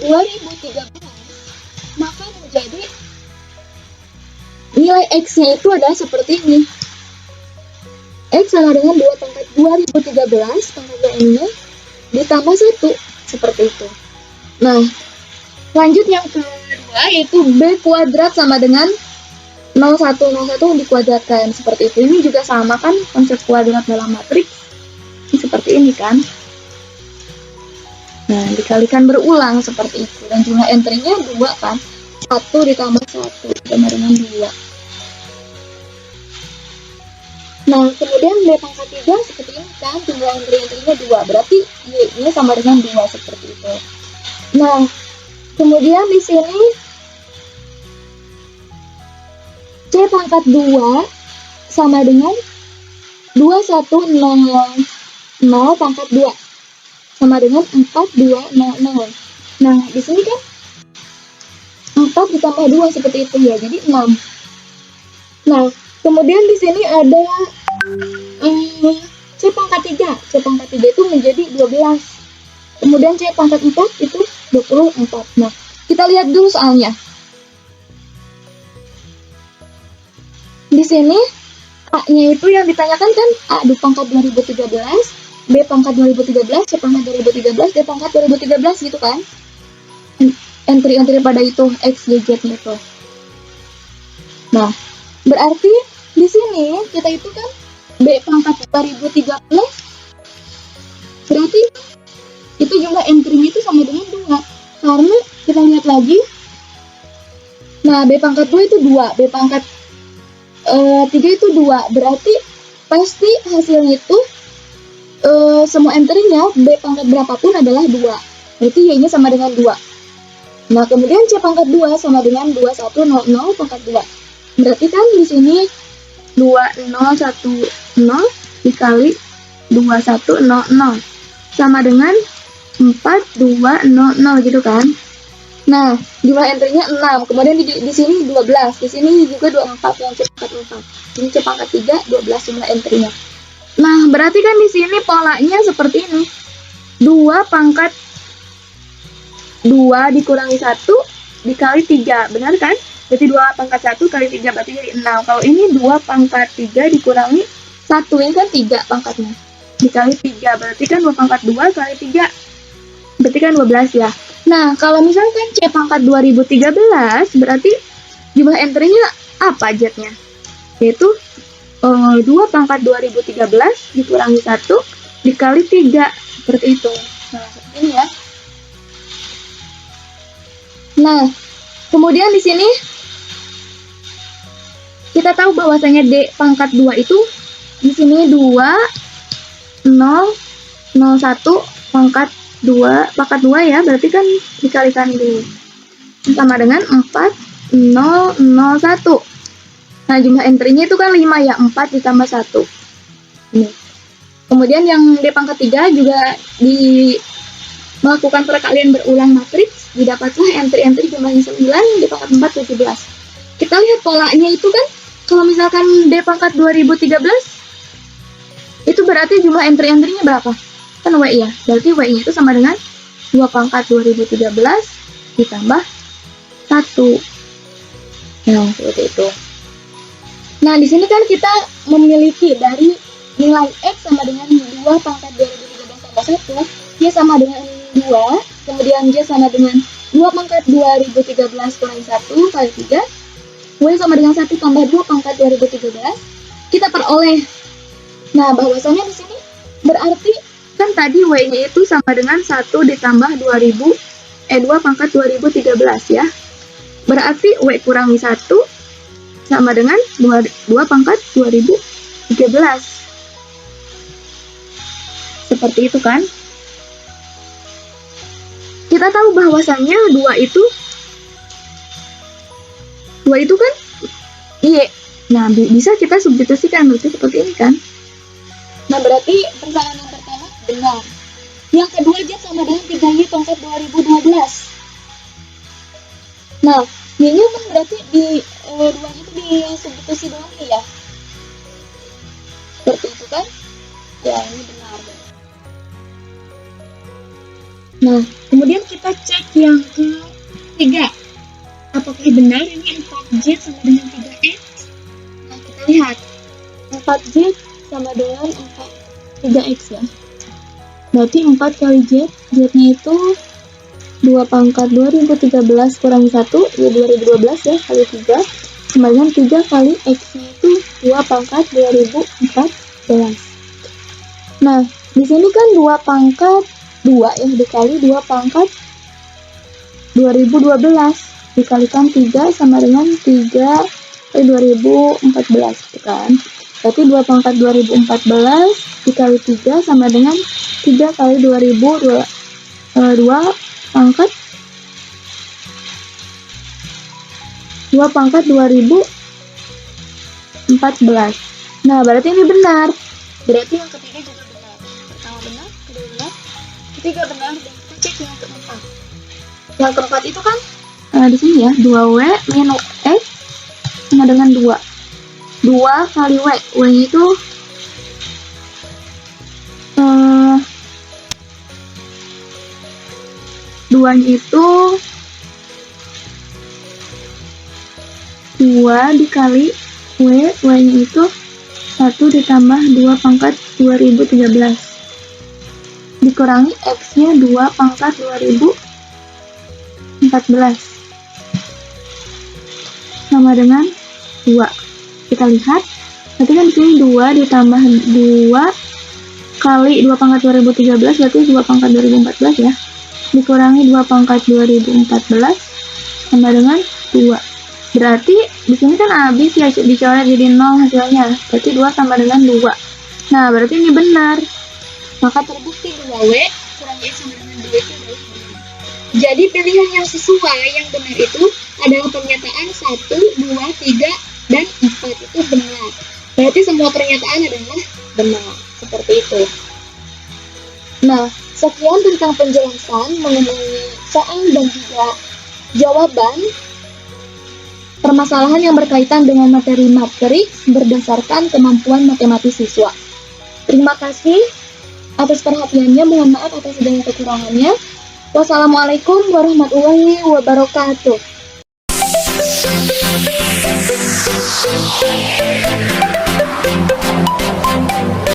2013, maka menjadi nilai X-nya itu adalah seperti ini. X sama dengan 2 pangkat 2013, pangkat nya ditambah 1. Seperti itu. Nah, lanjut yang kedua yaitu B kuadrat sama dengan 0101 dikuadratkan. Seperti itu. Ini juga sama kan konsep kuadrat dalam matriks. Ini seperti ini kan. Nah, dikalikan berulang seperti itu. Dan jumlah entry-nya 2 kan. 1 ditambah 1 sama dengan 2. Nah, kemudian B pangkat 3 seperti ini kan. Jumlah entry-nya 2. Berarti Y-nya sama dengan 2 seperti itu. Nah, kemudian di sini C pangkat 2 sama dengan 2100 pangkat 2 sama dengan 4200. Nah, di sini kan 4 ditambah 2 seperti itu ya, jadi 6. Nah, kemudian di sini ada C pangkat 3. C pangkat 3 itu menjadi 12. Kemudian C pangkat 4 itu 24. Nah, kita lihat dulu soalnya. Di sini A-nya itu yang ditanyakan kan A di pangkat 2013, B pangkat 2013, C pangkat 2013, D pangkat 2013 gitu kan. Entry-entry pada itu X, Y, Z-nya itu. Nah, berarti di sini kita itu kan B pangkat 2013, berarti itu jumlah entry-nya itu sama dengan 2. Karena kita lihat lagi, nah B pangkat 2 itu 2, B pangkat 3 itu 2, berarti pasti hasilnya itu semua entry-nya B pangkat berapapun adalah 2. Berarti Y-nya sama dengan 2. Nah, kemudian C pangkat 2 sama dengan 2100 pangkat 2. Berarti kan di sini 2010 dikali 2100 sama dengan 4200 gitu kan. Nah, jumlah entry-nya 6. Kemudian di sini 12. Di sini juga 24 yang C pangkat 4. Ini C pangkat 3, 12 jumlah entry-nya. Nah, berarti kan di sini polanya seperti ini. 2 pangkat 2 dikurangi 1 dikali 3, benar kan? Berarti 2 pangkat 1 kali 3 berarti jadi 6. Kalau ini 2 pangkat 3 dikurangi 1, ini kan 3 pangkatnya. Dikali 3, berarti kan 2 pangkat 2 kali 3. Berarti kan 12 ya. Nah, kalau misalkan C pangkat 2013, berarti jumlah entry-nya apa Z-nya? Yaitu 2 pangkat 2013 dikurangi 1 dikali 3. Seperti itu. Nah, seperti ini ya. Nah, kemudian di sini kita tahu bahwasanya D pangkat 2 itu di sini 2 0 0 1 pangkat 2 ya, berarti kan dikalikan dulu. Sama dengan 4 0 0 1. Nah, jumlah entry-nya itu kan 5 ya, 4 ditambah 1. Ini. Kemudian yang D pangkat 3 juga melakukan perkalian berulang matriks, didapatlah entry-entry jumlahnya 9, D pangkat 4 17. Kita lihat polanya itu kan, kalau misalkan D pangkat 2013, itu berarti jumlah entry-entry-nya berapa? Kan W ya, berarti W-nya itu sama dengan 2 pangkat 2013 ditambah 1. Nah, seperti itu. Nah, di sini kan kita memiliki dari nilai X sama dengan 2 pangkat 2013 tambah 1, Y sama dengan 2, kemudian Y sama dengan 2 pangkat 2013 kurangi 1 kali 3, W sama dengan 1 tambah 2 pangkat 2013, kita peroleh. Nah, bahwasanya di sini berarti kan tadi W-nya itu sama dengan 1 ditambah 2 pangkat 2013 ya. Berarti W kurangi 1 sama dengan 2 pangkat 2013. Seperti itu kan? Kita tahu bahwasannya 2 itu kan Y. Nah, bisa kita substitusikan berarti seperti ini kan? Nah, berarti persamaan yang pertama benar. Yang kedua Z sama dengan 3Y pangkat 2012. Nah, Y-nya kan berarti di 2 itu disubstitusi dengan Y ya. Seperti itu kan? Ya, ini benar. Nah, kemudian kita cek yang ketiga. Apakah benar ini 4Z sama dengan 3X? Nah, kita lihat. 4Z sama dengan 3X ya. Berarti 4 kali Z, Z-nya itu 2 pangkat 2013 kurangi 1, ya 2012 ya, kali 3, sama dengan 3 kali X-nya itu 2 pangkat 2014. Nah, di sini kan 2 pangkat 2 ya, dikali 2 pangkat 2012, dikalikan 3 sama dengan 3 kali 2014, gitu kan. Berarti 2 pangkat 2014 dikali 3 sama dengan 3 kali 2002 pangkat 2 pangkat 2014. Nah, berarti ini benar. Berarti yang ketiga juga benar. Pertama benar, kedua benar, ketiga benar, dan kita cek yang keempat. Yang keempat itu kan di sini ya, 2W minus X sama dengan 2. 2 kali W. W-nya itu 2-nya itu 2 dikali W, W-nya itu 1 ditambah 2 pangkat 2013 dikurangi X-nya 2 pangkat 2014 sama dengan 2. Kita lihat, berarti kan di sini 2 ditambah 2 kali 2 pangkat 2013 berarti 2 pangkat 2014 ya, dikurangi 2 pangkat 2014 sama dengan 2. Berarti di sini kan habis ya, dicoret jadi 0 hasilnya. Berarti 2 sama dengan 2. Nah, berarti ini benar. Maka terbukti 2W kurang X sama dengan 2 itu adalah benar. Jadi pilihan yang sesuai yang benar itu adalah pernyataan 1, 2, 3, dan 4 itu benar. Berarti semua pernyataan adalah benar. Seperti itu. Nah, sekian tentang penjelasan mengenai soal dan juga jawaban permasalahan yang berkaitan dengan materi matriks berdasarkan kemampuan matematis siswa. Terima kasih atas perhatiannya, mohon maaf atas segala kekurangannya. Wassalamualaikum warahmatullahi wabarakatuh.